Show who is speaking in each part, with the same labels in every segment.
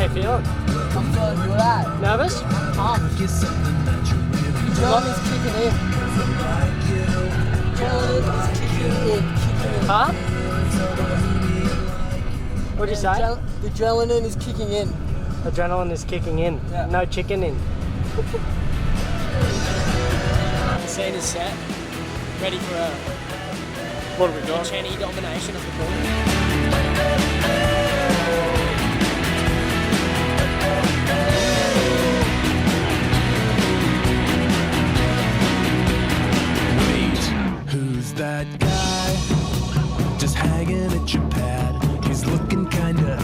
Speaker 1: you feeling?
Speaker 2: I'm feeling good, eh?
Speaker 1: Nervous?
Speaker 2: Pumped. Adrenaline's kicking in. Adrenaline is kicking in.
Speaker 1: Huh? What'd you say?
Speaker 2: The adrenaline is kicking in.
Speaker 1: Adrenaline is kicking in.
Speaker 2: Yeah.
Speaker 1: No chicken in. The scene is set. Ready for a
Speaker 3: What have we got?
Speaker 1: Cheney domination of the corner.
Speaker 4: Who's that guy? Just hanging at your pad. He's looking kinda.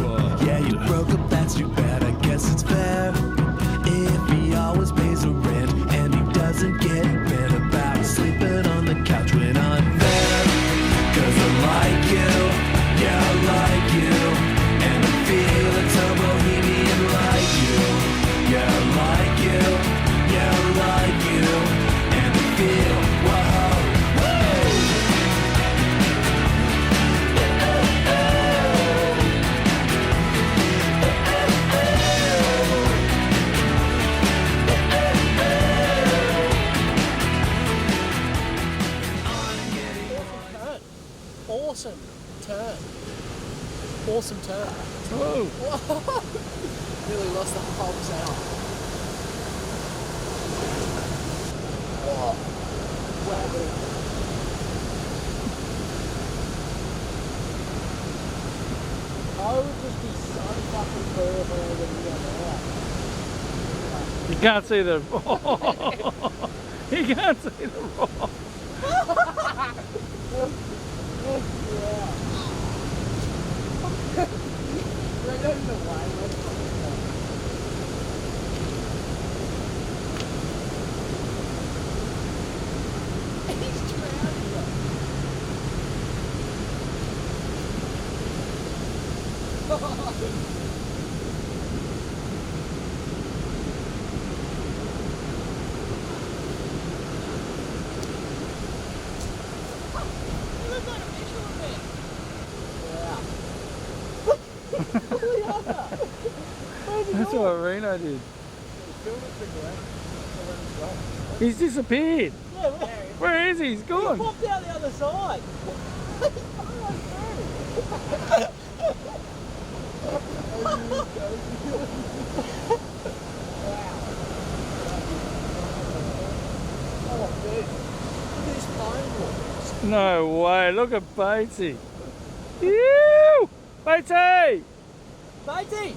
Speaker 4: Yeah, you broke up, that's too bad. I guess it's fair if he always pays the rent and he doesn't get bent about sleeping on the couch when I'm there. 'Cause I like you, yeah, I like you, and I feel it's so bohemian like you. Yeah, I like you, yeah, I like you, and I feel whoa.
Speaker 2: Awesome turn. Awesome turn.
Speaker 3: Whoa.
Speaker 2: Really lost the pulse out. Oh. Wow. I would just be so fucking cool if I were
Speaker 3: You can't see the. You can't see the rock. That's what Reno did. He's disappeared.
Speaker 2: Yeah,
Speaker 3: Where is he? He's
Speaker 2: he
Speaker 3: gone.
Speaker 2: popped out the other side.
Speaker 3: No way. Look at Batesy. Ew! Batesy!
Speaker 2: Matey!